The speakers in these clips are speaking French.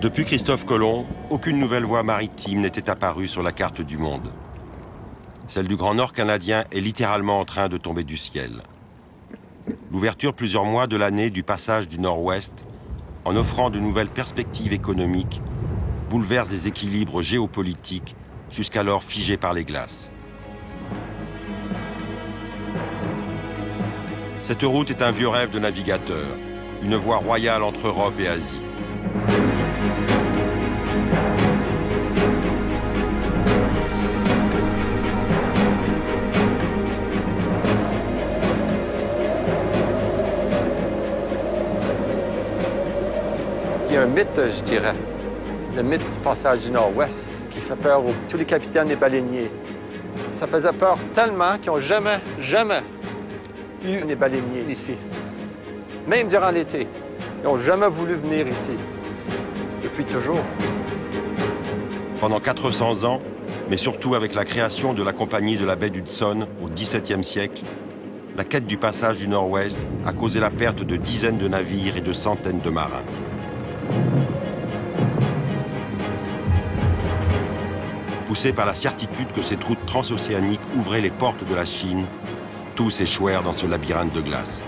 Depuis Christophe Colomb, aucune nouvelle voie maritime n'était apparue sur la carte du monde. Celle du Grand Nord canadien est littéralement en train de tomber du ciel. L'ouverture plusieurs mois de l'année du passage du Nord-Ouest, en offrant de nouvelles perspectives économiques, bouleverse des équilibres géopolitiques jusqu'alors figés par les glaces. Cette route est un vieux rêve de navigateur, une voie royale entre Europe et Asie. Il y a un mythe, je dirais, le mythe du passage du Nord-Ouest, qui fait peur à tous les capitaines et baleiniers. Ça faisait peur tellement qu'ils n'ont jamais eu des baleiniers ici. Même durant l'été. Ils n'ont jamais voulu venir ici. Depuis toujours. Pendant 400 ans, mais surtout avec la création de la Compagnie de la baie d'Hudson au XVIIe siècle, la quête du passage du Nord-Ouest a causé la perte de dizaines de navires et de centaines de marins. Poussés par la certitude que cette route transocéanique ouvrait les portes de la Chine, tous échouèrent dans ce labyrinthe de glace.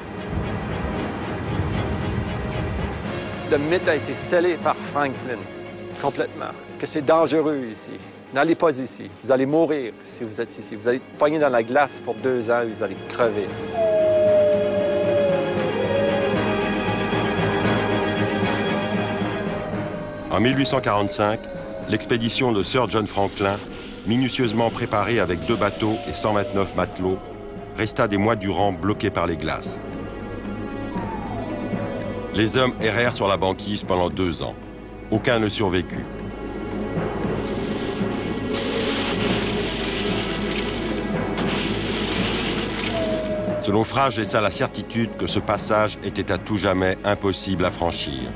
Le mythe a été scellé par Franklin, complètement, que c'est dangereux ici. N'allez pas ici, vous allez mourir si vous êtes ici. Vous allez pogner dans la glace pour 2 ans et vous allez crever. En 1845, l'expédition de Sir John Franklin, minutieusement préparée avec 2 bateaux et 129 matelots, resta des mois durant bloquée par les glaces. Les hommes errèrent sur la banquise pendant 2 ans. Aucun ne survécut. Ce naufrage laissa la certitude que ce passage était à tout jamais impossible à franchir.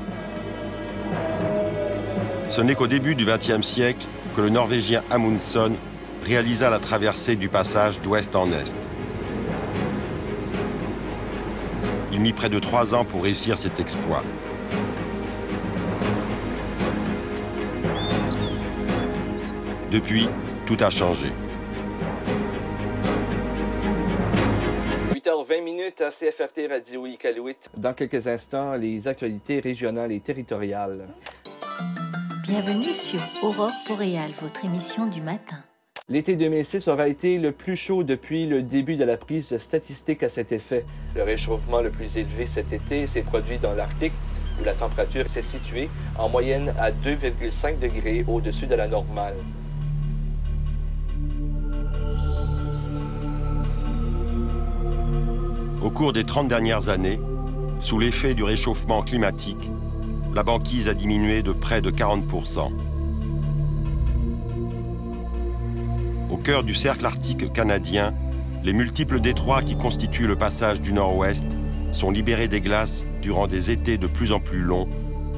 Ce n'est qu'au début du XXe siècle que le Norvégien Amundsen réalisa la traversée du passage d'ouest en est. Il mit près de 3 ans pour réussir cet exploit. Depuis, tout a changé. 8h20 à CFRT Radio Iqaluit. Dans quelques instants, les actualités régionales et territoriales. Bienvenue sur Aurore Boréale, votre émission du matin. L'été 2006 aura été le plus chaud depuis le début de la prise de statistiques à cet effet. Le réchauffement le plus élevé cet été s'est produit dans l'Arctique, où la température s'est située en moyenne à 2,5 degrés au-dessus de la normale. Au cours des 30 dernières années, sous l'effet du réchauffement climatique, la banquise a diminué de près de 40%. Au cœur du cercle arctique canadien, les multiples détroits qui constituent le passage du Nord-Ouest sont libérés des glaces durant des étés de plus en plus longs,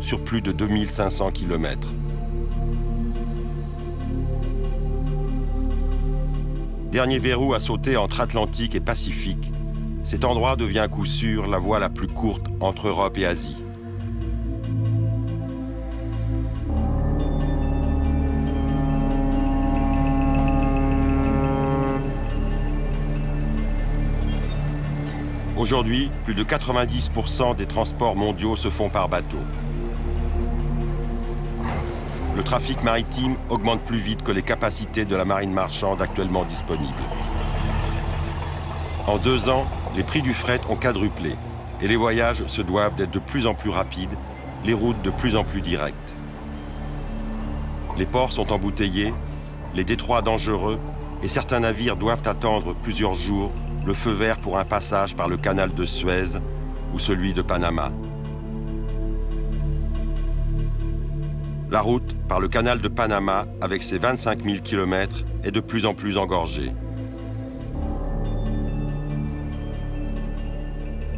sur plus de 2500 km. Dernier verrou à sauter entre Atlantique et Pacifique, cet endroit devient à coup sûr la voie la plus courte entre Europe et Asie. Aujourd'hui, plus de 90% des transports mondiaux se font par bateau. Le trafic maritime augmente plus vite que les capacités de la marine marchande actuellement disponibles. En 2 ans, les prix du fret ont quadruplé et les voyages se doivent d'être de plus en plus rapides, les routes de plus en plus directes. Les ports sont embouteillés, les détroits dangereux et certains navires doivent attendre plusieurs jours le feu vert pour un passage par le canal de Suez ou celui de Panama. La route par le canal de Panama, avec ses 25 000 km, est de plus en plus engorgée.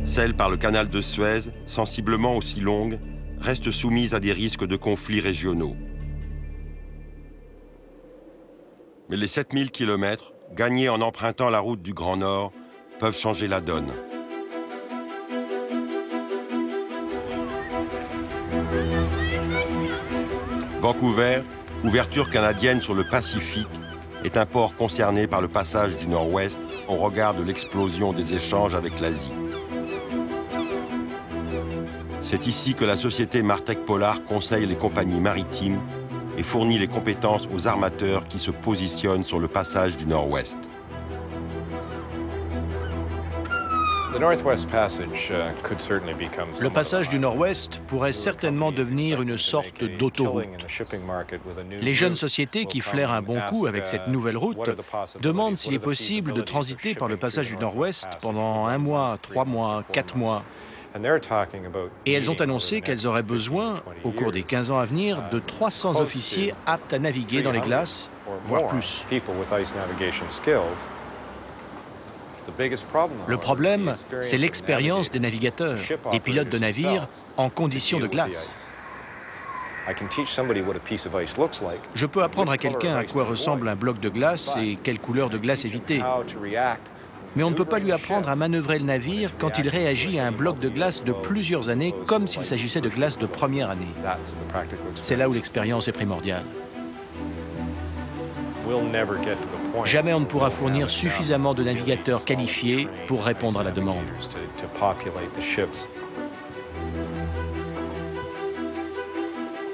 Celle par le canal de Suez, sensiblement aussi longue, reste soumise à des risques de conflits régionaux. Mais les 7000 km, gagnés en empruntant la route du Grand Nord, peuvent changer la donne. Vancouver, ouverture canadienne sur le Pacifique, est un port concerné par le passage du Nord-Ouest au regard de l'explosion des échanges avec l'Asie. C'est ici que la société Martech Polar conseille les compagnies maritimes et fournit les compétences aux armateurs qui se positionnent sur le passage du Nord-Ouest. Le passage du Nord-Ouest pourrait certainement devenir une sorte d'autoroute. Les jeunes sociétés qui flairent un bon coup avec cette nouvelle route demandent s'il est possible de transiter par le passage du Nord-Ouest pendant 1 mois, 3 mois, 4 mois. Et elles ont annoncé qu'elles auraient besoin, au cours des 15 ans à venir, de 300 officiers aptes à naviguer dans les glaces, voire plus. Le problème, c'est l'expérience des navigateurs, des pilotes de navires en conditions de glace. Je peux apprendre à quelqu'un à quoi ressemble un bloc de glace et quelle couleur de glace éviter. Mais on ne peut pas lui apprendre à manœuvrer le navire quand il réagit à un bloc de glace de plusieurs années comme s'il s'agissait de glace de première année. C'est là où l'expérience est primordiale. Jamais on ne pourra fournir suffisamment de navigateurs qualifiés pour répondre à la demande.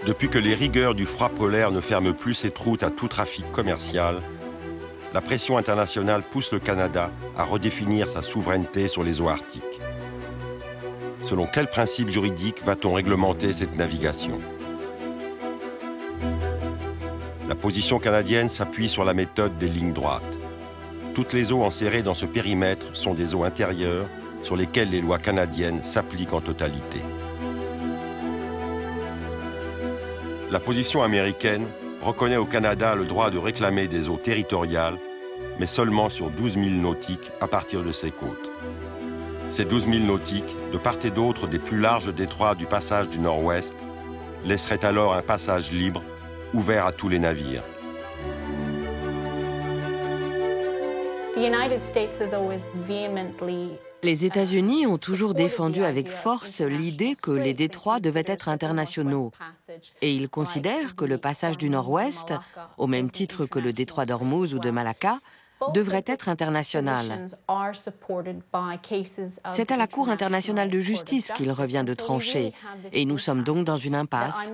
Depuis que les rigueurs du froid polaire ne ferment plus cette route à tout trafic commercial, la pression internationale pousse le Canada à redéfinir sa souveraineté sur les eaux arctiques. Selon quel principe juridique va-t-on réglementer cette navigation? La position canadienne s'appuie sur la méthode des lignes droites. Toutes les eaux enserrées dans ce périmètre sont des eaux intérieures sur lesquelles les lois canadiennes s'appliquent en totalité. La position américaine reconnaît au Canada le droit de réclamer des eaux territoriales, mais seulement sur 12 000 nautiques à partir de ses côtes. Ces 12 000 nautiques, de part et d'autre des plus larges détroits du passage du Nord-Ouest, laisseraient alors un passage libre, ouvert à tous les navires. Les États-Unis ont toujours défendu avec force l'idée que les détroits devaient être internationaux. Et ils considèrent que le passage du Nord-Ouest, au même titre que le détroit d'Ormuz ou de Malacca, devrait être international. C'est à la Cour internationale de justice qu'il revient de trancher, et nous sommes donc dans une impasse.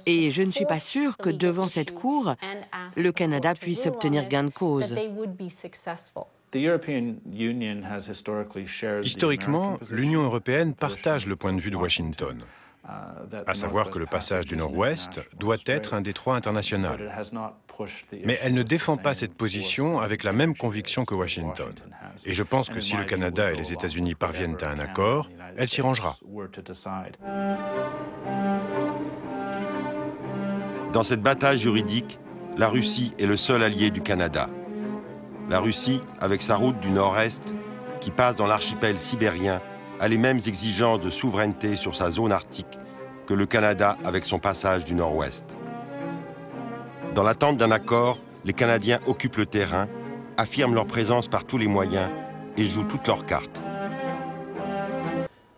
Et je ne suis pas sûre que devant cette Cour, le Canada puisse obtenir gain de cause. Historiquement, l'Union européenne partage le point de vue de Washington, à savoir que le passage du Nord-Ouest doit être un détroit international. Mais elle ne défend pas cette position avec la même conviction que Washington. Et je pense que si le Canada et les États-Unis parviennent à un accord, elle s'y rangera. Dans cette bataille juridique, la Russie est le seul allié du Canada. La Russie, avec sa route du Nord-Est, qui passe dans l'archipel sibérien, a les mêmes exigences de souveraineté sur sa zone arctique que le Canada avec son passage du Nord-Ouest. Dans l'attente d'un accord, les Canadiens occupent le terrain, affirment leur présence par tous les moyens et jouent toutes leurs cartes.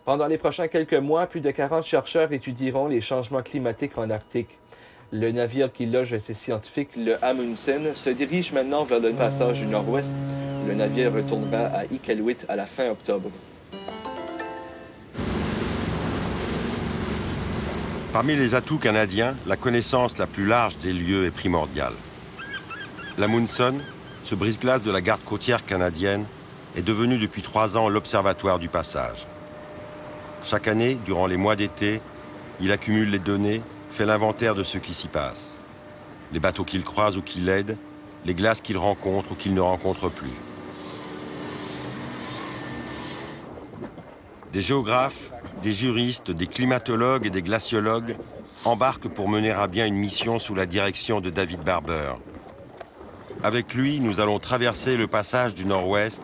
Pendant les prochains quelques mois, plus de 40 chercheurs étudieront les changements climatiques en Arctique. Le navire qui loge ces scientifiques, Le Amundsen, se dirige maintenant vers le passage du Nord-Ouest. Le navire retournera à Iqaluit à la fin octobre. Parmi les atouts canadiens, la connaissance la plus large des lieux est primordiale. L'Amundsen, ce brise-glace de la garde côtière canadienne, est devenu depuis 3 ans l'observatoire du passage. Chaque année, durant les mois d'été, il accumule les données, fait l'inventaire de ce qui s'y passe. Les bateaux qu'il croise ou qu'il aide, les glaces qu'il rencontre ou qu'il ne rencontre plus. Des géographes, des juristes, des climatologues et des glaciologues embarquent pour mener à bien une mission sous la direction de David Barber. Avec lui, nous allons traverser le passage du Nord-Ouest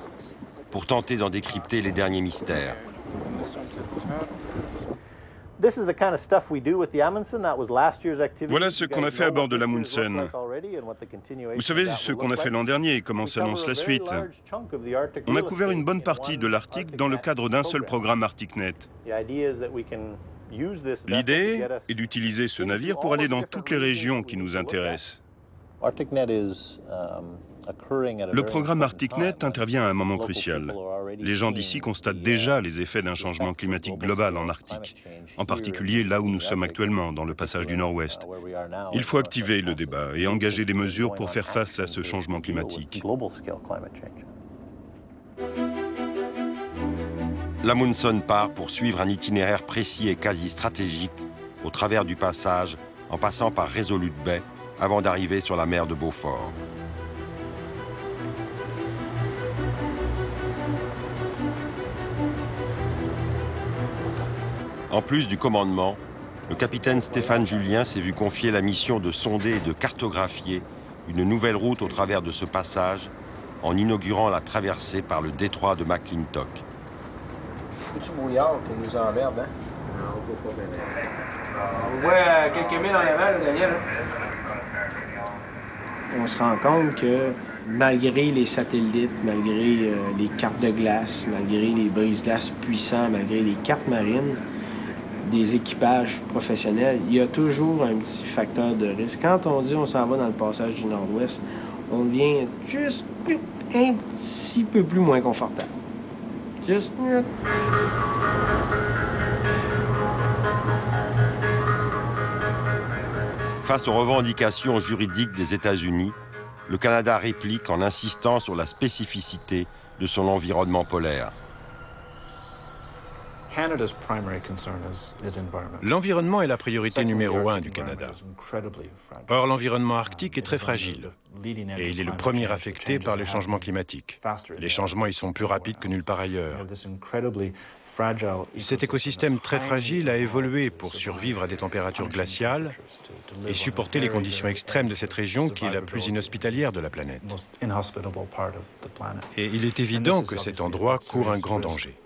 pour tenter d'en décrypter les derniers mystères. Voilà ce qu'on a fait à bord de l'Amundsen. Vous savez ce qu'on a fait l'an dernier et comment s'annonce la suite. On a couvert une bonne partie de l'Arctique dans le cadre d'un seul programme ArcticNet. L'idée est d'utiliser ce navire pour aller dans toutes les régions qui nous intéressent. Le programme ArcticNet intervient à un moment crucial. Les gens d'ici constatent déjà les effets d'un changement climatique global en Arctique, en particulier là où nous sommes actuellement, dans le passage du Nord-Ouest. Il faut activer le débat et engager des mesures pour faire face à ce changement climatique. L'Amundsen part pour suivre un itinéraire précis et quasi stratégique au travers du passage, en passant par Resolute Bay, avant d'arriver sur la mer de Beaufort. En plus du commandement, le capitaine Stéphane Julien s'est vu confier la mission de sonder et de cartographier une nouvelle route au travers de ce passage, en inaugurant la traversée par le détroit de McClintock. Foutu brouillard qui nous emmerde, hein? On voit quelques milles en avant, là, Daniel. On se rend compte que malgré les satellites, malgré les cartes de glace, malgré les brise-glaces puissants, malgré les cartes marines, des équipages professionnels, il y a toujours un petit facteur de risque. Quand on dit on s'en va dans le passage du Nord-Ouest, on devient juste un petit peu plus moins confortable. Juste... Face aux revendications juridiques des États-Unis, le Canada réplique en insistant sur la spécificité de son environnement polaire. L'environnement est la priorité numéro 1 du Canada. Or, l'environnement arctique est très fragile et il est le premier affecté par les changements climatiques. Les changements y sont plus rapides que nulle part ailleurs. Cet écosystème très fragile a évolué pour survivre à des températures glaciales et supporter les conditions extrêmes de cette région qui est la plus inhospitalière de la planète. Et il est évident que cet endroit court un grand danger.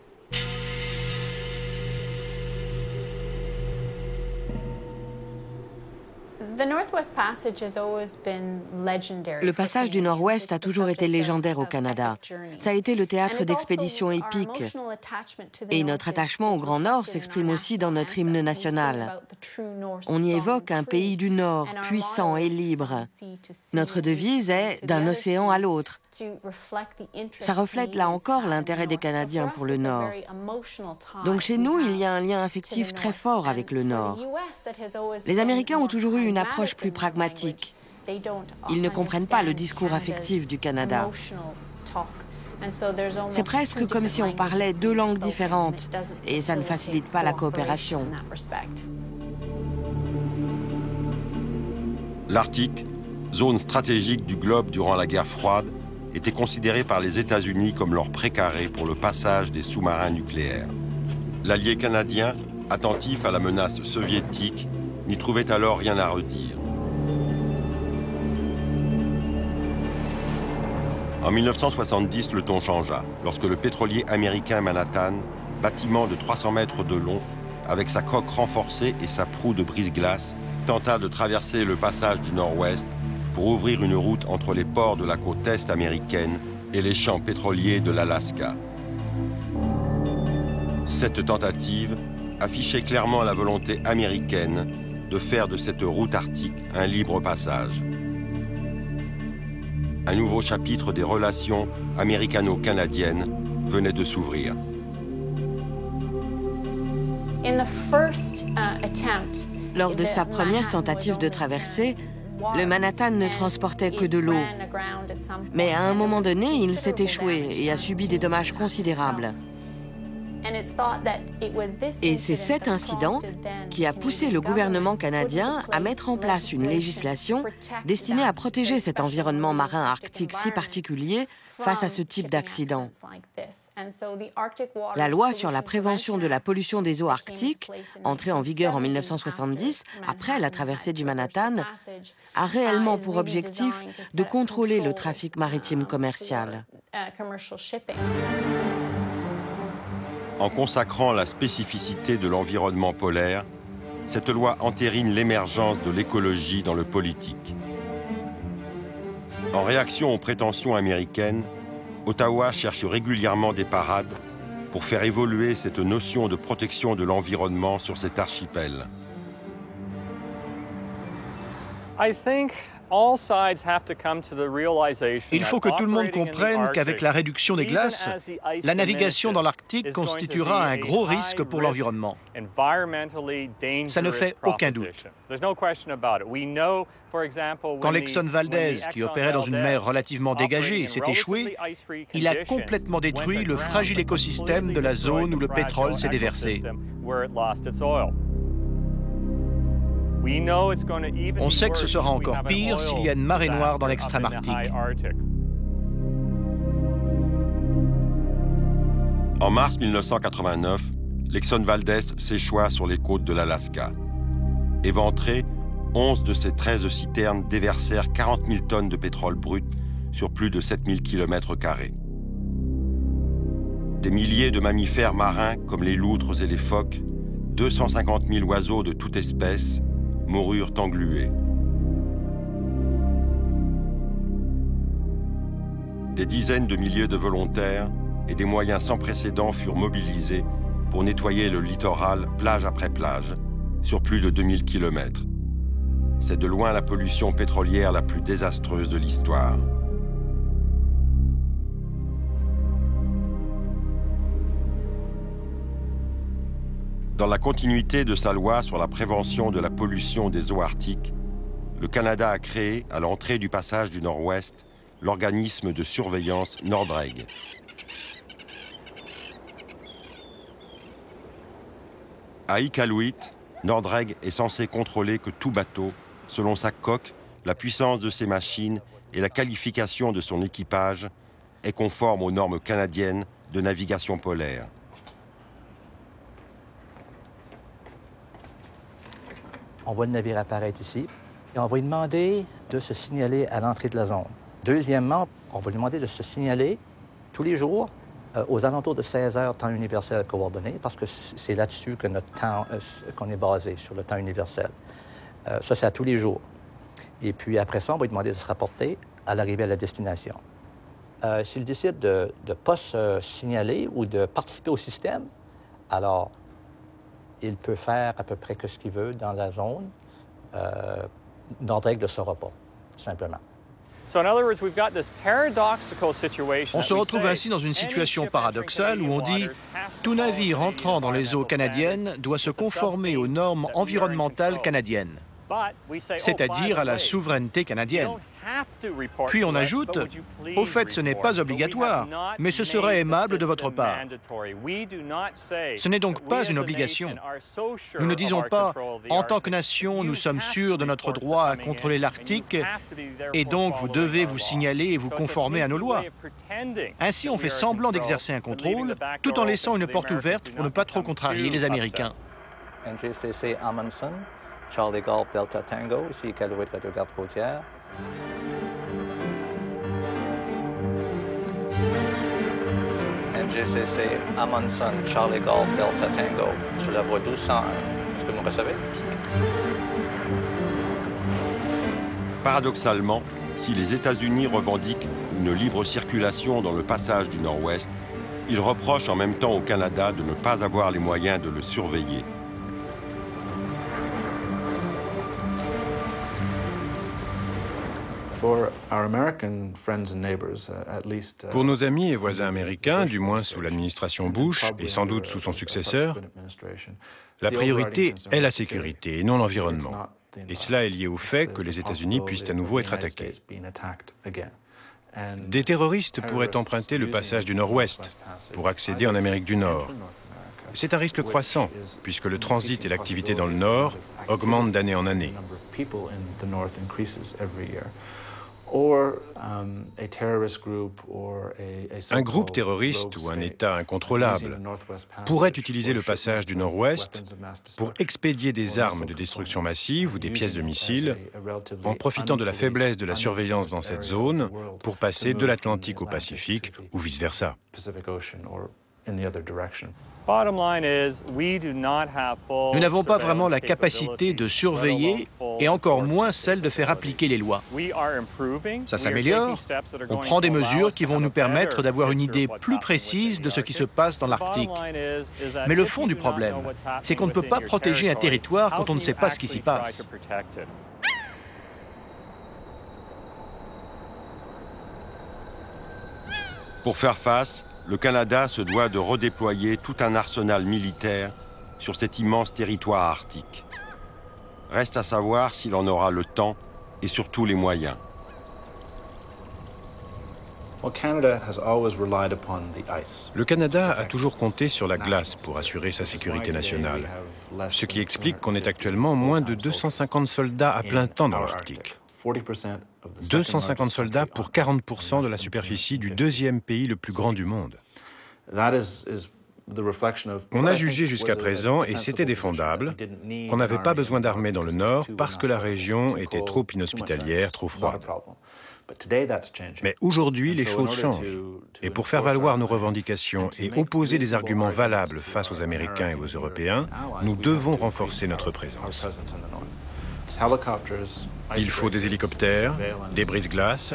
Le passage du Nord-Ouest a toujours été légendaire au Canada. Ça a été le théâtre d'expéditions épiques. Et notre attachement au Grand Nord s'exprime aussi dans notre hymne national. On y évoque un pays du Nord, puissant et libre. Notre devise est « d'un océan à l'autre ». Ça reflète là encore l'intérêt des Canadiens pour le Nord. Donc chez nous, il y a un lien affectif très fort avec le Nord. Les Américains ont toujours eu une approche plus pragmatique. Ils ne comprennent pas le discours affectif du Canada. C'est presque comme si on parlait deux langues différentes, et ça ne facilite pas la coopération. L'Arctique, zone stratégique du globe durant la guerre froide, était considéré par les États-Unis comme leur précaré pour le passage des sous-marins nucléaires. L'allié canadien, attentif à la menace soviétique, n'y trouvait alors rien à redire. En 1970, le ton changea, lorsque le pétrolier américain Manhattan, bâtiment de 300 mètres de long, avec sa coque renforcée et sa proue de brise-glace, tenta de traverser le passage du Nord-Ouest pour ouvrir une route entre les ports de la côte est américaine et les champs pétroliers de l'Alaska. Cette tentative affichait clairement la volonté américaine de faire de cette route arctique un libre passage. Un nouveau chapitre des relations américano-canadiennes venait de s'ouvrir. Lors de sa première tentative de traversée, le Manhattan ne transportait que de l'eau. Mais à un moment donné, il s'est échoué et a subi des dommages considérables. Et c'est cet incident qui a poussé le gouvernement canadien à mettre en place une législation destinée à protéger cet environnement marin arctique si particulier face à ce type d'accident. La loi sur la prévention de la pollution des eaux arctiques, entrée en vigueur en 1970, après la traversée du Manhattan, a réellement pour objectif de contrôler le trafic maritime commercial. En consacrant la spécificité de l'environnement polaire, cette loi entérine l'émergence de l'écologie dans le politique. En réaction aux prétentions américaines, Ottawa cherche régulièrement des parades pour faire évoluer cette notion de protection de l'environnement sur cet archipel? Il faut que tout le monde comprenne qu'avec la réduction des glaces, la navigation dans l'Arctique constituera un gros risque pour l'environnement. Ça ne fait aucun doute. Quand l'Exxon Valdez, qui opérait dans une mer relativement dégagée, s'est échoué, il a complètement détruit le fragile écosystème de la zone où le pétrole s'est déversé. On sait que ce sera encore pire s'il y a une marée noire dans l'extrême arctique. En mars 1989, l'Exxon Valdez s'échoua sur les côtes de l'Alaska. Éventrés, 11 de ses 13 citernes déversèrent 40 000 tonnes de pétrole brut sur plus de 7 000 km². Des milliers de mammifères marins, comme les loutres et les phoques, 250 000 oiseaux de toute espèce, moururent englués. Des dizaines de milliers de volontaires et des moyens sans précédent furent mobilisés pour nettoyer le littoral plage après plage, sur plus de 2000 km. C'est de loin la pollution pétrolière la plus désastreuse de l'histoire. Dans la continuité de sa loi sur la prévention de la pollution des eaux arctiques, le Canada a créé, à l'entrée du passage du Nord-Ouest, l'organisme de surveillance NORDREG. À Iqaluit, NORDREG est censé contrôler que tout bateau, selon sa coque, la puissance de ses machines et la qualification de son équipage, est conforme aux normes canadiennes de navigation polaire. On voit le navire apparaître ici et on va lui demander de se signaler à l'entrée de la zone. Deuxièmement, on va lui demander de se signaler tous les jours aux alentours de 16 heures temps universel coordonné, parce que c'est là-dessus que notre temps, qu'on est basé, sur le temps universel. Ça, c'est à tous les jours. Et puis après ça, on va lui demander de se rapporter à l'arrivée à la destination. S'il décide de ne pas se signaler ou de participer au système, alors il peut faire à peu près ce qu'il veut dans la zone. NORDREG ne le saura pas, tout simplement. On se retrouve ainsi dans une situation paradoxale où on dit « Tout navire entrant dans les eaux canadiennes doit se conformer aux normes environnementales canadiennes », c'est-à-dire à la souveraineté canadienne. Puis on ajoute « Au fait, ce n'est pas obligatoire, mais ce serait aimable de votre part ». Ce n'est donc pas une obligation. Nous ne disons pas « En tant que nation, nous sommes sûrs de notre droit à contrôler l'Arctique et donc vous devez vous signaler et vous conformer à nos lois ». Ainsi, on fait semblant d'exercer un contrôle tout en laissant une porte ouverte pour ne pas trop contrarier les Américains. NGCC Amundsen, Charlie Golf Delta Tango, ici Iqaluit Radio Garde Côtière. NGCC Amundsen, Charlie Golf Delta Tango, sur la voie 1201. Est-ce que vous me recevez? Paradoxalement, si les États-Unis revendiquent une libre circulation dans le passage du Nord-Ouest, ils reprochent en même temps au Canada de ne pas avoir les moyens de le surveiller. Pour nos amis et voisins américains, du moins sous l'administration Bush et sans doute sous son successeur, la priorité est la sécurité et non l'environnement. Et cela est lié au fait que les États-Unis puissent à nouveau être attaqués. Des terroristes pourraient emprunter le passage du Nord-Ouest pour accéder en Amérique du Nord. C'est un risque croissant, puisque le transit et l'activité dans le Nord augmentent d'année en année. Un groupe terroriste ou un État incontrôlable pourrait utiliser le passage du Nord-Ouest pour expédier des armes de destruction massive ou des pièces de missiles en profitant de la faiblesse de la surveillance dans cette zone pour passer de l'Atlantique au Pacifique ou vice-versa. Nous n'avons pas vraiment la capacité de surveiller et encore moins celle de faire appliquer les lois. Ça s'améliore. On prend des mesures qui vont nous permettre d'avoir une idée plus précise de ce qui se passe dans l'Arctique. Mais le fond du problème, c'est qu'on ne peut pas protéger un territoire quand on ne sait pas ce qui s'y passe. Pour faire face, le Canada se doit de redéployer tout un arsenal militaire sur cet immense territoire arctique. Reste à savoir s'il en aura le temps et surtout les moyens. Le Canada a toujours compté sur la glace pour assurer sa sécurité nationale, ce qui explique qu'on est actuellement moins de 250 soldats à plein temps dans l'Arctique. 250 soldats pour 40% de la superficie du deuxième pays le plus grand du monde. On a jugé jusqu'à présent, et c'était défendable, qu'on n'avait pas besoin d'armée dans le nord parce que la région était trop inhospitalière, trop froide. Mais aujourd'hui, les choses changent. Et pour faire valoir nos revendications et opposer des arguments valables face aux Américains et aux Européens, nous devons renforcer notre présence. Il faut des hélicoptères, des brise-glaces,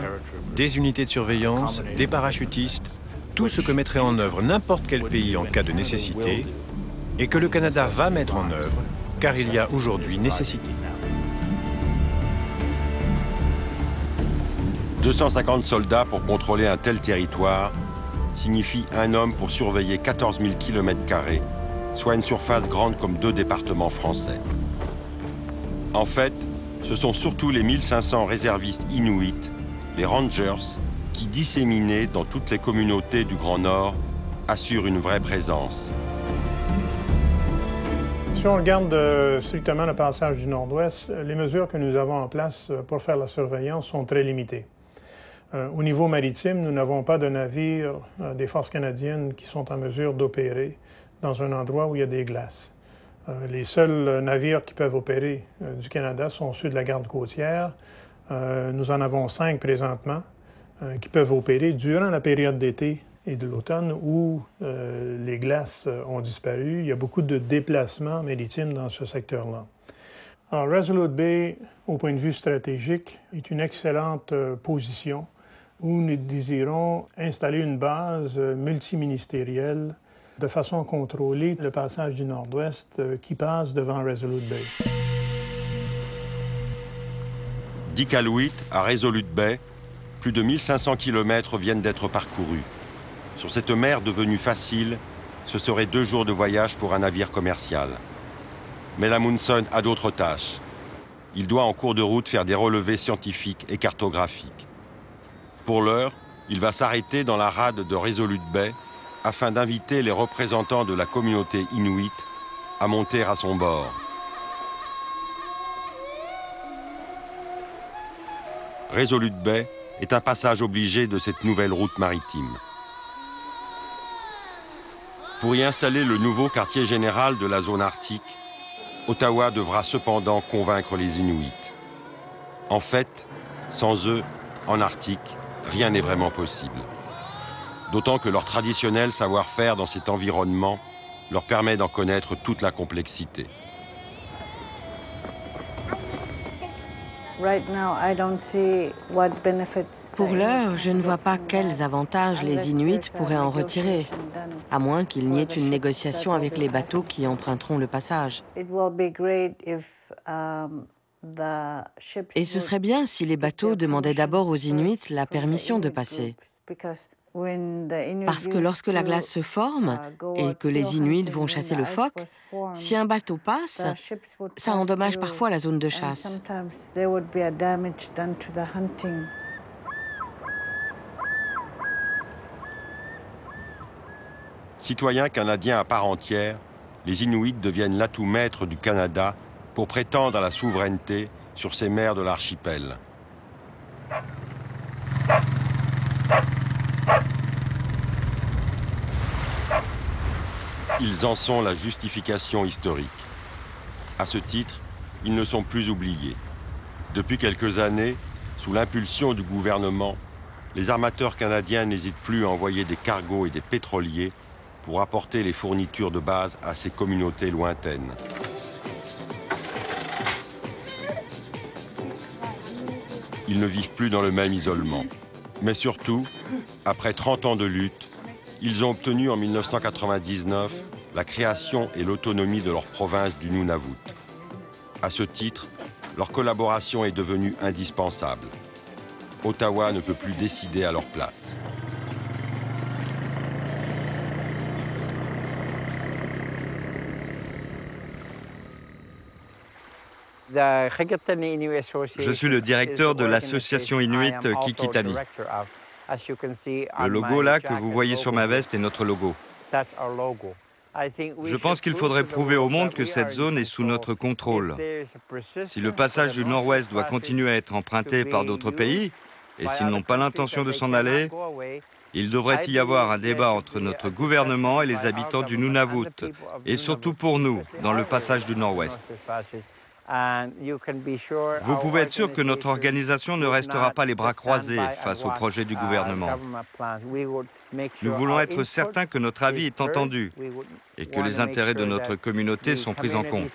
des unités de surveillance, des parachutistes, tout ce que mettrait en œuvre n'importe quel pays en cas de nécessité, et que le Canada va mettre en œuvre, car il y a aujourd'hui nécessité. 250 soldats pour contrôler un tel territoire signifie un homme pour surveiller 14 000 km², soit une surface grande comme 2 départements français. En fait, ce sont surtout les 1500 réservistes inuits, les Rangers, qui, disséminés dans toutes les communautés du Grand Nord, assurent une vraie présence. Si on regarde strictement le passage du Nord-Ouest, les mesures que nous avons en place pour faire la surveillance sont très limitées. Au niveau maritime, nous n'avons pas de navires des forces canadiennes qui sont en mesure d'opérer dans un endroit où il y a des glaces. Les seuls navires qui peuvent opérer du Canada sont ceux de la garde côtière. Nous en avons 5 présentement qui peuvent opérer durant la période d'été et de l'automne où les glaces ont disparu. Il y a beaucoup de déplacements maritimes dans ce secteur-là. Alors, Resolute Bay, au point de vue stratégique, est une excellente position où nous désirons installer une base multiministérielle de façon à contrôler le passage du Nord-Ouest qui passe devant Resolute Bay. d'Iqaluit à Resolute Bay, plus de 1500 km viennent d'être parcourus. Sur cette mer devenue facile, ce serait 2 jours de voyage pour un navire commercial. Mais l'Amundsen a d'autres tâches. Il doit en cours de route faire des relevés scientifiques et cartographiques. Pour l'heure, il va s'arrêter dans la rade de Resolute Bay afin d'inviter les représentants de la communauté inuite à monter à son bord. Resolute Bay est un passage obligé de cette nouvelle route maritime. Pour y installer le nouveau quartier général de la zone arctique, Ottawa devra cependant convaincre les Inuits. En fait, sans eux, en Arctique, rien n'est vraiment possible. D'autant que leur traditionnel savoir-faire dans cet environnement leur permet d'en connaître toute la complexité. Pour l'heure, je ne vois pas quels avantages les Inuits pourraient en retirer, à moins qu'il n'y ait une négociation avec les bateaux qui emprunteront le passage. Et ce serait bien si les bateaux demandaient d'abord aux Inuits la permission de passer. Parce que lorsque la glace se forme et que les Inuits vont chasser le phoque, si un bateau passe, ça endommage parfois la zone de chasse. Citoyens canadiens à part entière, les Inuits deviennent l'atout maître du Canada pour prétendre à la souveraineté sur ces mers de l'archipel. Ils en sont la justification historique. À ce titre, ils ne sont plus oubliés. Depuis quelques années, sous l'impulsion du gouvernement, les armateurs canadiens n'hésitent plus à envoyer des cargos et des pétroliers pour apporter les fournitures de base à ces communautés lointaines. Ils ne vivent plus dans le même isolement. Mais surtout, après 30 ans de lutte, ils ont obtenu en 1999 la création et l'autonomie de leur province du Nunavut. À ce titre, leur collaboration est devenue indispensable. Ottawa ne peut plus décider à leur place. Je suis le directeur de l'association inuit Kikitani. Le logo là que vous voyez sur ma veste est notre logo. Je pense qu'il faudrait prouver au monde que cette zone est sous notre contrôle. Si le passage du Nord-Ouest doit continuer à être emprunté par d'autres pays, et s'ils n'ont pas l'intention de s'en aller, il devrait y avoir un débat entre notre gouvernement et les habitants du Nunavut, et surtout pour nous, dans le passage du Nord-Ouest. Vous pouvez être sûr que notre organisation ne restera pas les bras croisés face au projet du gouvernement. Nous voulons être certains que notre avis est entendu et que les intérêts de notre communauté sont pris en compte.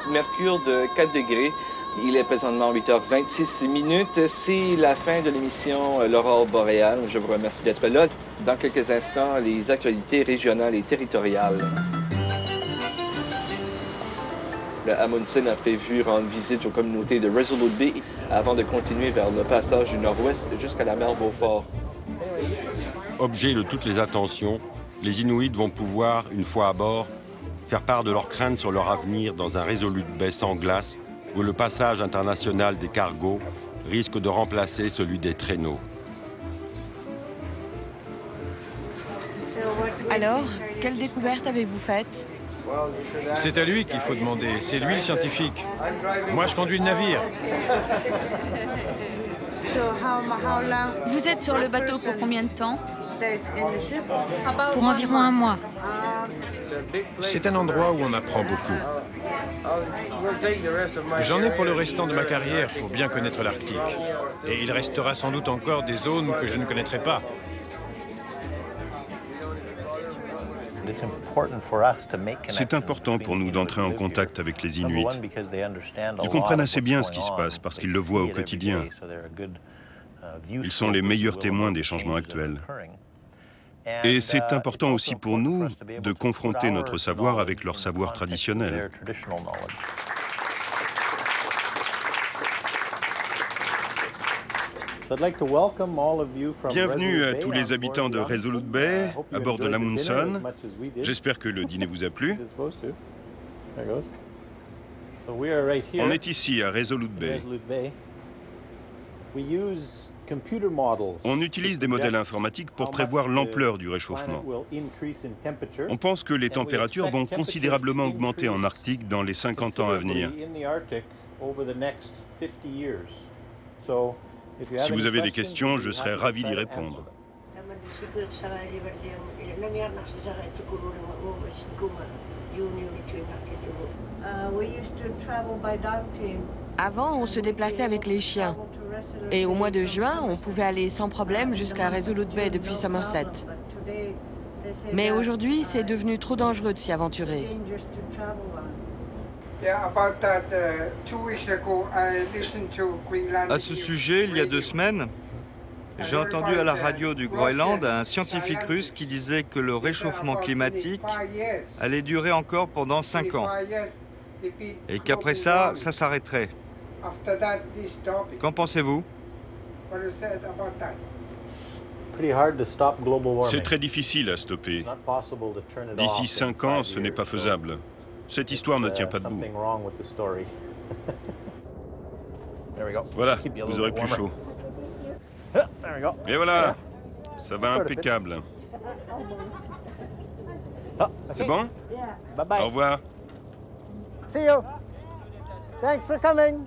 Mercure de 4 degrés. Il est présentement 8h26. C'est la fin de l'émission L'Aurore boréale. Je vous remercie d'être là. Dans quelques instants, les actualités régionales et territoriales. Le Amundsen a prévu rendre visite aux communautés de Resolute Bay avant de continuer vers le passage du Nord-Ouest jusqu'à la mer Beaufort. Objet de toutes les attentions, les Inuits vont pouvoir, une fois à bord, faire part de leurs craintes sur leur avenir dans un Resolute Bay sans glace où le passage international des cargos risque de remplacer celui des traîneaux. Alors, quelle découverte avez-vous faite? C'est à lui qu'il faut demander. C'est lui le scientifique. Moi, je conduis le navire. Vous êtes sur le bateau pour combien de temps? Pour environ un mois. C'est un endroit où on apprend beaucoup. J'en ai pour le restant de ma carrière pour bien connaître l'Arctique. Et il restera sans doute encore des zones que je ne connaîtrai pas. C'est important pour nous d'entrer en contact avec les Inuits. Ils comprennent assez bien ce qui se passe parce qu'ils le voient au quotidien. Ils sont les meilleurs témoins des changements actuels. Et c'est important aussi pour nous de confronter notre savoir avec leur savoir traditionnel. Bienvenue à tous les habitants de Resolute Bay, à bord de l'Amundsen. J'espère que le dîner vous a plu. On est ici, à Resolute Bay. On utilise des modèles informatiques pour prévoir l'ampleur du réchauffement. On pense que les températures vont considérablement augmenter en Arctique dans les 50 ans à venir. Si vous avez des questions, je serai ravi d'y répondre. Avant, on se déplaçait avec les chiens. Et au mois de juin, on pouvait aller sans problème jusqu'à Resolute Bay depuis Somerset. Mais aujourd'hui, c'est devenu trop dangereux de s'y aventurer. À ce sujet, il y a 2 semaines, j'ai entendu à la radio du Groenland un scientifique russe qui disait que le réchauffement climatique allait durer encore pendant 5 ans et qu'après ça, ça s'arrêterait. Qu'en pensez-vous? C'est très difficile à stopper. D'ici 5 ans, ce n'est pas faisable. Cette histoire ne tient pas debout. Voilà, vous aurez plus chaud. Et voilà, ça va impeccable. C'est bon? Au revoir. See you. Thanks for coming.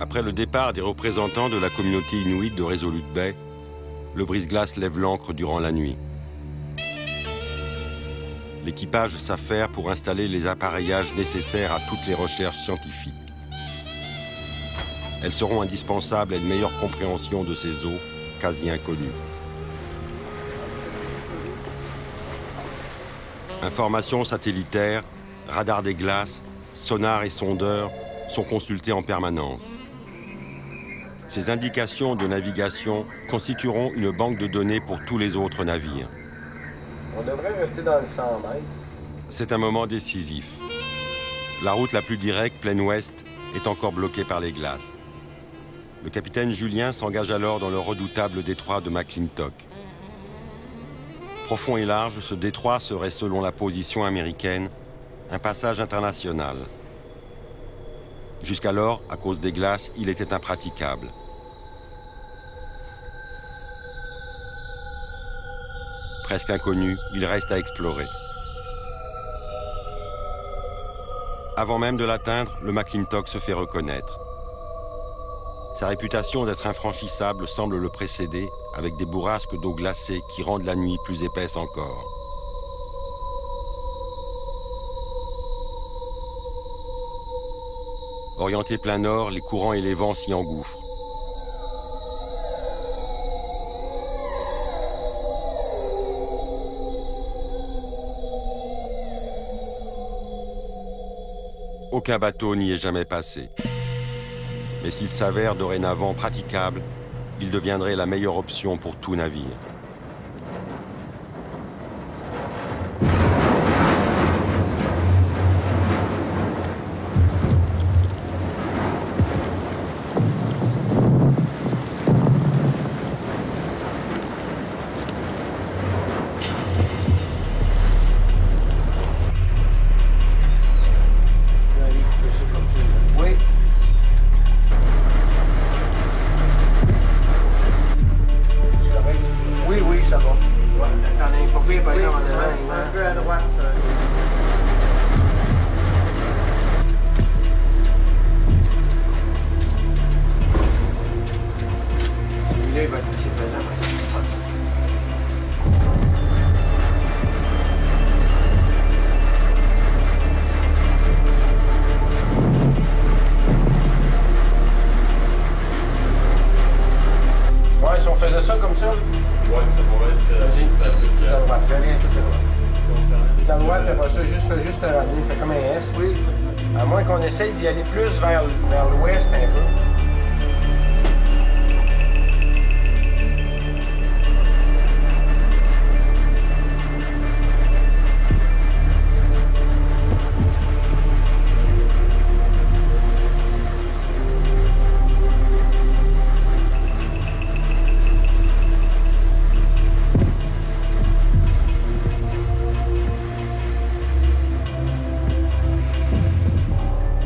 Après Après le départ des représentants de la communauté inuite de Resolute Bay, le brise-glace lève l'ancre durant la nuit. L'équipage s'affaire pour installer les appareillages nécessaires à toutes les recherches scientifiques. Elles seront indispensables à une meilleure compréhension de ces eaux quasi inconnues. Informations satellitaires, radars des glaces, sonars et sondeurs sont consultés en permanence. Ces indications de navigation constitueront une banque de données pour tous les autres navires. On devrait rester dans le 100 mètres. C'est un moment décisif. La route la plus directe, pleine ouest, est encore bloquée par les glaces. Le capitaine Julien s'engage alors dans le redoutable détroit de McClintock. Profond et large, ce détroit serait, selon la position américaine, un passage international. Jusqu'alors, à cause des glaces, il était impraticable. Presque inconnu, il reste à explorer. Avant même de l'atteindre, le McClintock se fait reconnaître. Sa réputation d'être infranchissable semble le précéder, avec des bourrasques d'eau glacée qui rendent la nuit plus épaisse encore. Orienté plein nord, les courants et les vents s'y engouffrent. Aucun bateau n'y est jamais passé. Mais s'il s'avère dorénavant praticable, il deviendrait la meilleure option pour tout navire. Essaye d'y aller plus vers l'ouest un peu.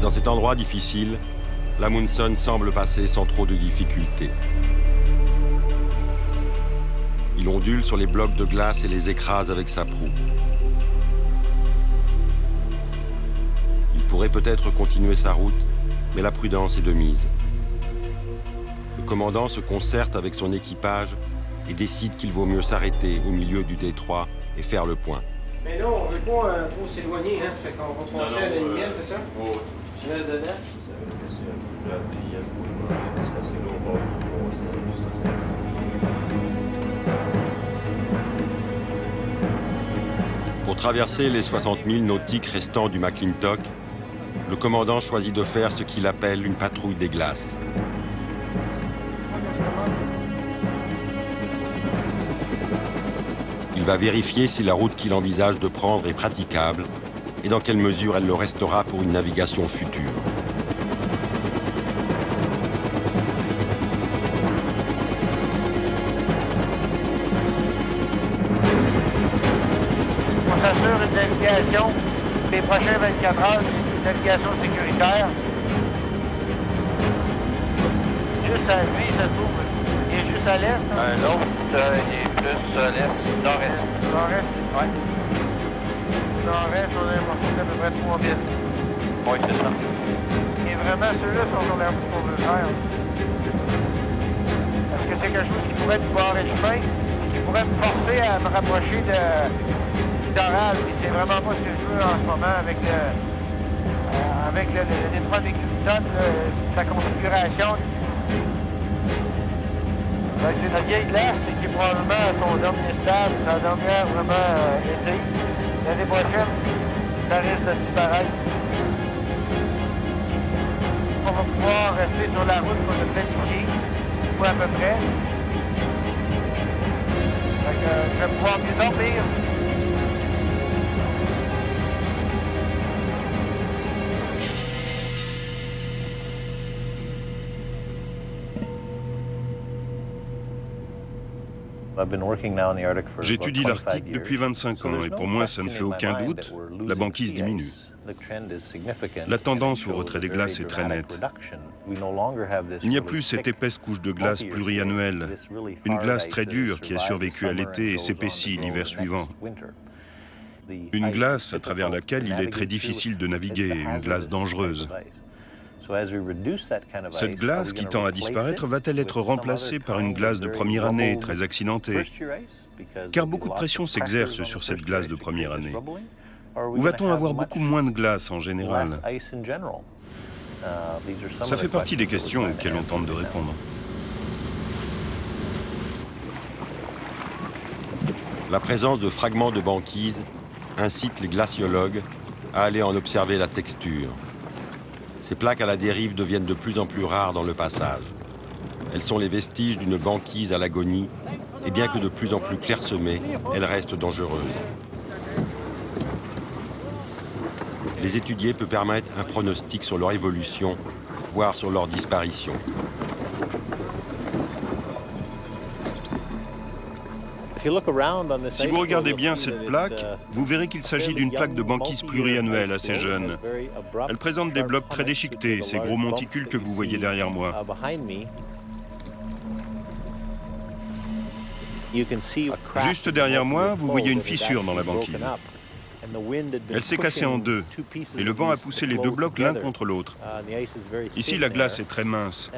Dans cet endroit difficile, l'Amundsen semble passer sans trop de difficultés. Il ondule sur les blocs de glace et les écrase avec sa proue. Il pourrait peut-être continuer sa route, mais la prudence est de mise. Le commandant se concerte avec son équipage et décide qu'il vaut mieux s'arrêter au milieu du détroit et faire le point. Mais là, on ne veut pas trop s'éloigner, hein? Fait qu'on va passer à la lumière, c'est ça? Oui. Tu restes dedans? Pour traverser les 60 000 nautiques restants du McClintock, le commandant choisit de faire ce qu'il appelle une patrouille des glaces. Il va vérifier si la route qu'il envisage de prendre est praticable et dans quelle mesure elle le restera pour une navigation future. On s'assure une navigation les prochaines 24 heures, une navigation sécuritaire. Juste à lui, ça se trouve. Il est juste à l'est. Hein? L'autre, il est plus à l'est, nord-est. Nord-est? Oui. Nord-est, on est à peu près 3 000. Oui, c'est ça. Et vraiment, ceux-là sont sur la route qu'on veut faire. Est-ce que c'est quelque chose qui pourrait nous barrer le chemin, qui pourrait me forcer à me rapprocher de littoral? Et c'est vraiment pas ce que je veux en ce moment avec le détroit des Clifton, sa configuration. C'est la vieille glace qui est probablement à son dernier stade, sa dernière vraiment été. L'année prochaine, ça risque de disparaître. On va pouvoir rester sur la route qu'on a planifiée, ou à peu près. Fait que, je vais pouvoir mieux dormir. J'étudie l'Arctique depuis 25 ans et pour moi, ça ne fait aucun doute, la banquise diminue. La tendance au retrait des glaces est très nette. Il n'y a plus cette épaisse couche de glace pluriannuelle, une glace très dure qui a survécu à l'été et s'épaissit l'hiver suivant. Une glace à travers laquelle il est très difficile de naviguer, une glace dangereuse. Cette glace qui tend à disparaître va-t-elle être remplacée par une glace de première année très accidentée? Car beaucoup de pression s'exerce sur cette glace de première année. Ou va-t-on avoir beaucoup moins de glace en général? Ça fait partie des questions auxquelles on tente de répondre. La présence de fragments de banquise incite les glaciologues à aller en observer la texture. Ces plaques à la dérive deviennent de plus en plus rares dans le passage. Elles sont les vestiges d'une banquise à l'agonie, et bien que de plus en plus clairsemées, elles restent dangereuses. Les étudier peut permettre un pronostic sur leur évolution, voire sur leur disparition. Si vous regardez bien cette plaque, vous verrez qu'il s'agit d'une plaque de banquise pluriannuelle assez jeune. Elle présente des blocs très déchiquetés, ces gros monticules que vous voyez derrière moi. Juste derrière moi, vous voyez une fissure dans la banquise. Elle s'est cassée en deux, et le vent a poussé les deux blocs l'un contre l'autre. Ici, la glace est très mince,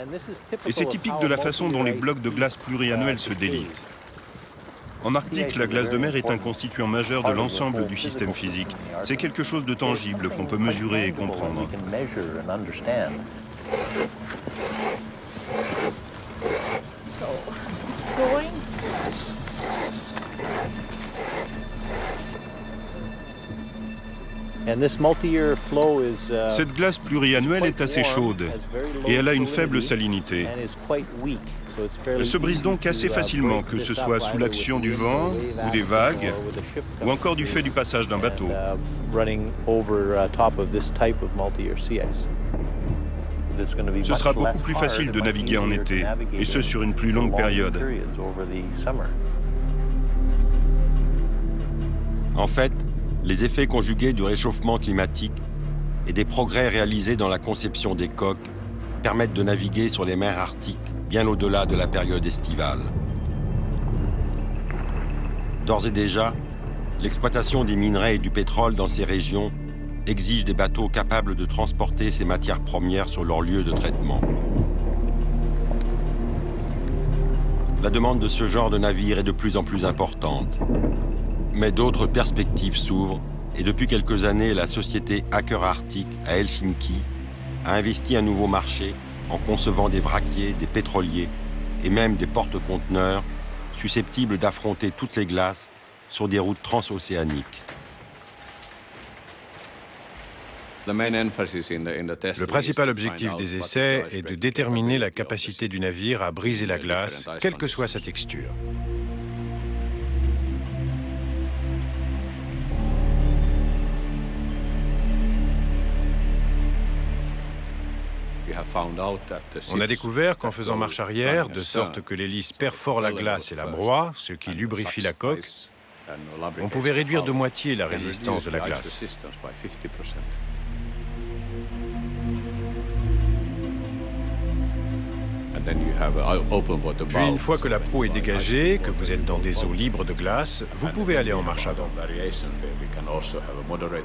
et c'est typique de la façon dont les blocs de glace pluriannuels se délitent. En Arctique, la glace de mer est un constituant majeur de l'ensemble du système physique. C'est quelque chose de tangible qu'on peut mesurer et comprendre. Cette glace pluriannuelle est assez chaude et elle a une faible salinité. Elle se brise donc assez facilement, que ce soit sous l'action du vent ou des vagues, ou encore du fait du passage d'un bateau. Ce sera beaucoup plus facile de naviguer en été, et ce sur une plus longue période. En fait, les effets conjugués du réchauffement climatique et des progrès réalisés dans la conception des coques permettent de naviguer sur les mers arctiques bien au-delà de la période estivale. D'ores et déjà, l'exploitation des minerais et du pétrole dans ces régions exige des bateaux capables de transporter ces matières premières sur leur lieu de traitement. La demande de ce genre de navire est de plus en plus importante. Mais d'autres perspectives s'ouvrent et depuis quelques années, la société Aker Arctic à Helsinki a investi un nouveau marché en concevant des vraquiers, des pétroliers et même des porte-conteneurs susceptibles d'affronter toutes les glaces sur des routes transocéaniques. Le principal objectif des essais est de déterminer la capacité du navire à briser la glace, quelle que soit sa texture. On a découvert qu'en faisant marche arrière, de sorte que l'hélice perfore la glace et la broie, ce qui lubrifie la coque, on pouvait réduire de moitié la résistance de la glace. Puis une fois que la proue est dégagée, que vous êtes dans des eaux libres de glace, vous pouvez aller en marche avant.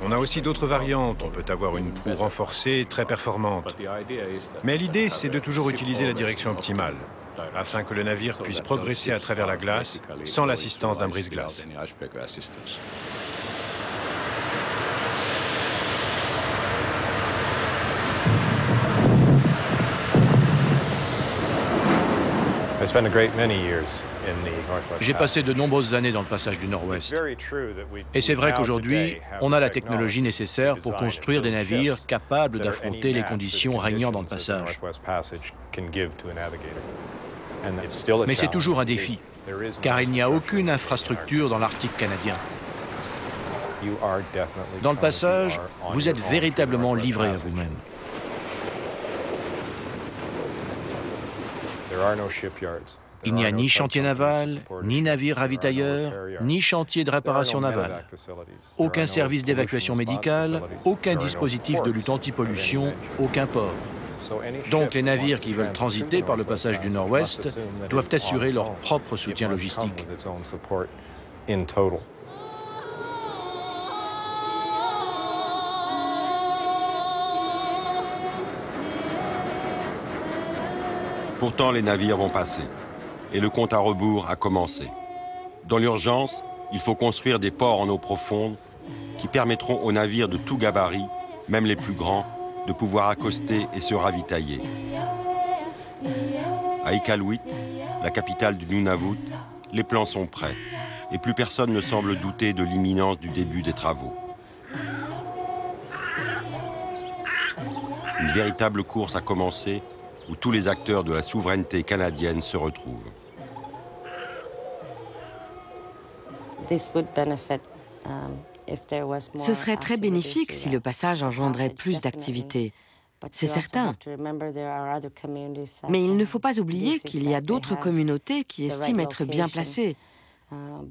On a aussi d'autres variantes. On peut avoir une proue renforcée, très performante. Mais l'idée, c'est de toujours utiliser la direction optimale, afin que le navire puisse progresser à travers la glace sans l'assistance d'un brise-glace. J'ai passé de nombreuses années dans le passage du Nord-Ouest. Et c'est vrai qu'aujourd'hui, on a la technologie nécessaire pour construire des navires capables d'affronter les conditions régnant dans le passage. Mais c'est toujours un défi, car il n'y a aucune infrastructure dans l'Arctique canadien. Dans le passage, vous êtes véritablement livré à vous-même. Il n'y a ni chantier naval, ni navire ravitailleur, ni chantier de réparation navale. Aucun service d'évacuation médicale, aucun dispositif de lutte anti-pollution, aucun port. Donc les navires qui veulent transiter par le passage du Nord-Ouest doivent assurer leur propre soutien logistique. Pourtant, les navires vont passer. Et le compte à rebours a commencé. Dans l'urgence, il faut construire des ports en eau profonde qui permettront aux navires de tout gabarit, même les plus grands, de pouvoir accoster et se ravitailler. À Iqaluit, la capitale du Nunavut, les plans sont prêts. Et plus personne ne semble douter de l'imminence du début des travaux. Une véritable course a commencé où tous les acteurs de la souveraineté canadienne se retrouvent. Ce serait très bénéfique si le passage engendrait plus d'activités. C'est certain. Mais il ne faut pas oublier qu'il y a d'autres communautés qui estiment être bien placées.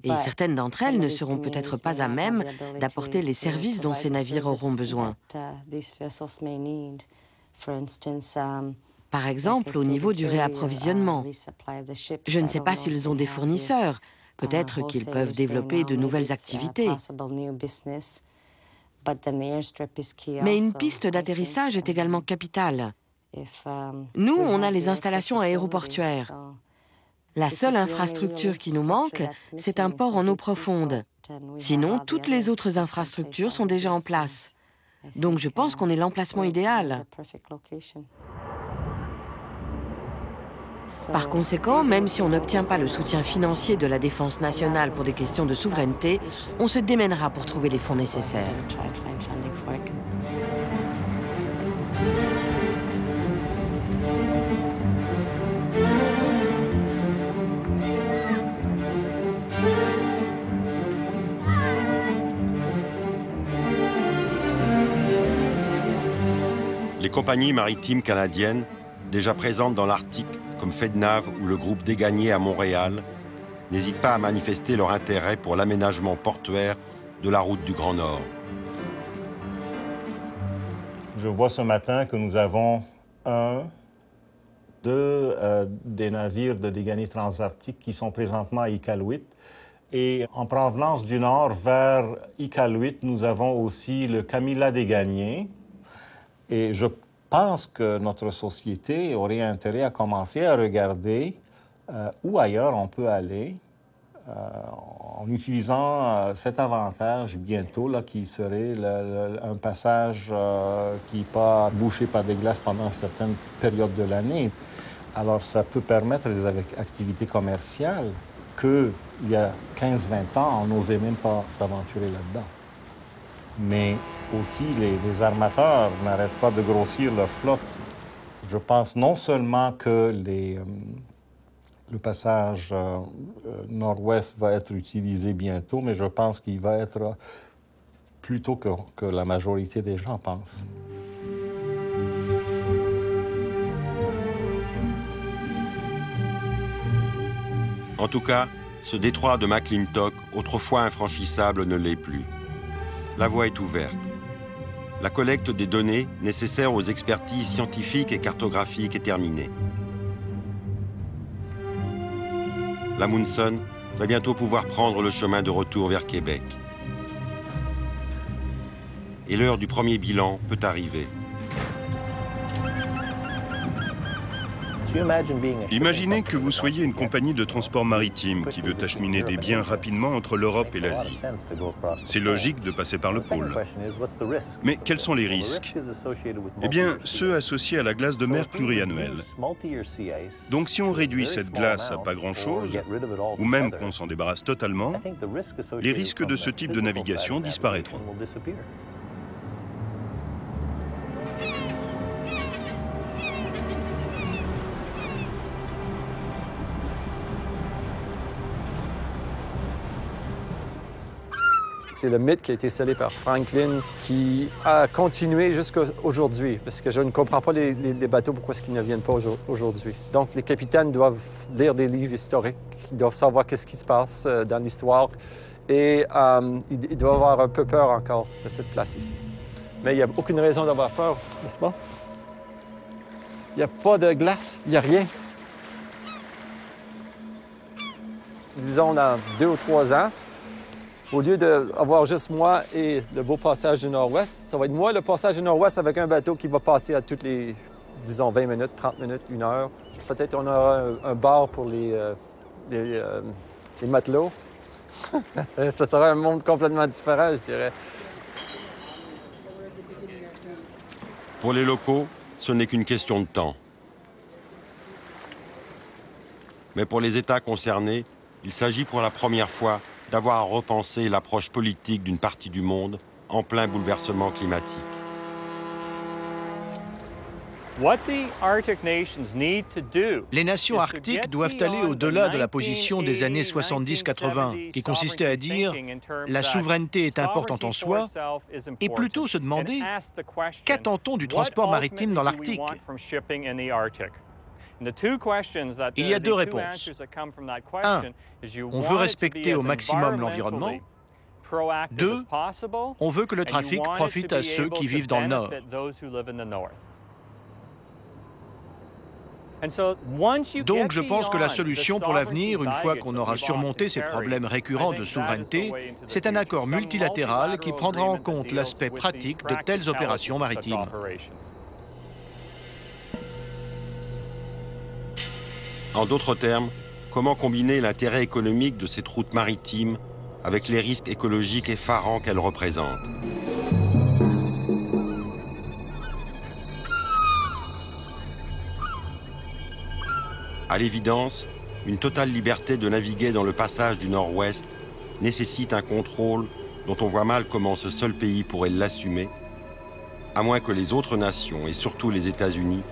Et certaines d'entre elles ne seront peut-être pas à même d'apporter les services dont ces navires auront besoin. Par exemple, au niveau du réapprovisionnement. Je ne sais pas s'ils ont des fournisseurs. Peut-être qu'ils peuvent développer de nouvelles activités. Mais une piste d'atterrissage est également capitale. Nous, on a les installations aéroportuaires. La seule infrastructure qui nous manque, c'est un port en eau profonde. Sinon, toutes les autres infrastructures sont déjà en place. Donc je pense qu'on est l'emplacement idéal. Par conséquent, même si on n'obtient pas le soutien financier de la Défense nationale pour des questions de souveraineté, on se démènera pour trouver les fonds nécessaires. Les compagnies maritimes canadiennes, déjà présentes dans l'Arctique, comme FedNav ou le groupe Dégagné à Montréal, n'hésitent pas à manifester leur intérêt pour l'aménagement portuaire de la route du Grand Nord. Je vois ce matin que nous avons des navires de Dégagné Transarctique qui sont présentement à Iqaluit. Et en provenance du nord vers Iqaluit, nous avons aussi le Camilla Dégagné. Et je pense que notre société aurait intérêt à commencer à regarder où ailleurs on peut aller en utilisant cet avantage bientôt, là, qui serait un passage qui n'est pas bouché par des glaces pendant certaines périodes de l'année. Alors, ça peut permettre des activités commerciales qu'il y a 15-20 ans, on n'osait même pas s'aventurer là-dedans. Mais aussi, les armateurs n'arrêtent pas de grossir leur flotte. Je pense non seulement que le passage nord-ouest va être utilisé bientôt, mais je pense qu'il va être plus tôt que la majorité des gens pensent. En tout cas, ce détroit de McClintock, autrefois infranchissable, ne l'est plus. La voie est ouverte. La collecte des données nécessaires aux expertises scientifiques et cartographiques est terminée. l'Amundsen va bientôt pouvoir prendre le chemin de retour vers Québec. Et l'heure du premier bilan peut arriver. Imaginez que vous soyez une compagnie de transport maritime qui veut acheminer des biens rapidement entre l'Europe et l'Asie. C'est logique de passer par le pôle. Mais quels sont les risques? Eh bien, ceux associés à la glace de mer pluriannuelle. Donc si on réduit cette glace à pas grand-chose, ou même qu'on s'en débarrasse totalement, les risques de ce type de navigation disparaîtront. C'est le mythe qui a été scellé par Franklin qui a continué jusqu'à aujourd'hui, parce que je ne comprends pas les bateaux, pourquoi est-ce qu'ils ne viennent pas aujourd'hui. Donc les capitaines doivent lire des livres historiques, ils doivent savoir qu'est-ce qui se passe dans l'histoire, et ils doivent avoir un peu peur encore de cette place ici. Mais il n'y a aucune raison d'avoir peur, n'est-ce pas? Il n'y a pas de glace, il n'y a rien. Disons dans 2 ou 3 ans, au lieu d'avoir juste moi et le beau passage du Nord-Ouest, ça va être moi, le passage du Nord-Ouest, avec un bateau qui va passer à toutes les, disons, 20 minutes, 30 minutes, 1 heure. Peut-être on aura un bar pour les matelots. Ça sera un monde complètement différent, je dirais. Pour les locaux, ce n'est qu'une question de temps. Mais pour les États concernés, il s'agit pour la première fois d'avoir à repenser l'approche politique d'une partie du monde en plein bouleversement climatique. Les nations arctiques doivent aller au-delà de la position des années 70-80, qui consistait à dire « la souveraineté est importante en soi », et plutôt se demander « qu'attend-on du transport maritime dans l'Arctique ?» Il y a 2 réponses. 1. On veut respecter au maximum l'environnement. 2. On veut que le trafic profite à ceux qui vivent dans le Nord. Donc je pense que la solution pour l'avenir, une fois qu'on aura surmonté ces problèmes récurrents de souveraineté, c'est un accord multilatéral qui prendra en compte l'aspect pratique de telles opérations maritimes. En d'autres termes, comment combiner l'intérêt économique de cette route maritime avec les risques écologiques effarants qu'elle représente? À l'évidence, une totale liberté de naviguer dans le passage du Nord-Ouest nécessite un contrôle dont on voit mal comment ce seul pays pourrait l'assumer, à moins que les autres nations, et surtout les États-Unis,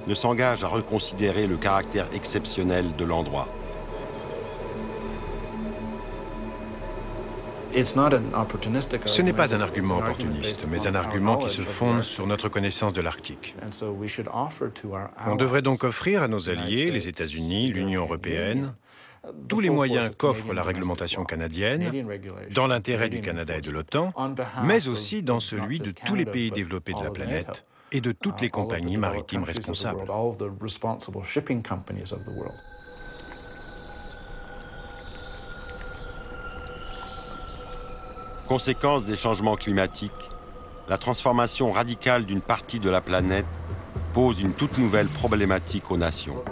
ne s'engagent à reconsidérer le caractère exceptionnel de l'endroit. Ce n'est pas un argument opportuniste, mais un argument qui se fonde sur notre connaissance de l'Arctique. On devrait donc offrir à nos alliés, les États-Unis, l'Union européenne, tous les moyens qu'offre la réglementation canadienne, dans l'intérêt du Canada et de l'OTAN, mais aussi dans celui de tous les pays développés de la planète, et de toutes les compagnies maritimes responsables. Conséquence des changements climatiques, la transformation radicale d'une partie de la planète pose une toute nouvelle problématique aux nations.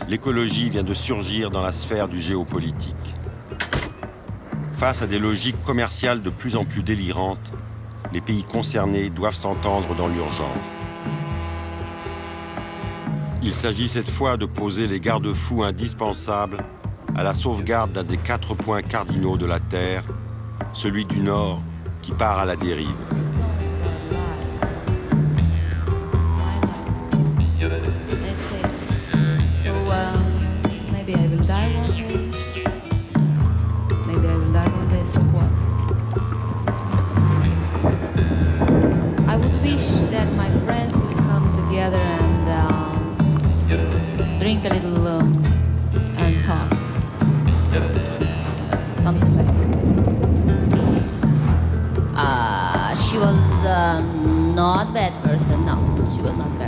L'écologie vient de surgir dans la sphère du géopolitique. Face à des logiques commerciales de plus en plus délirantes, les pays concernés doivent s'entendre dans l'urgence. Il s'agit cette fois de poser les garde-fous indispensables à la sauvegarde d'un des 4 points cardinaux de la Terre, celui du Nord qui part à la dérive. I would wish that my friends would come together and drink a little and talk. Something like that. She was not a bad person, no, she was not.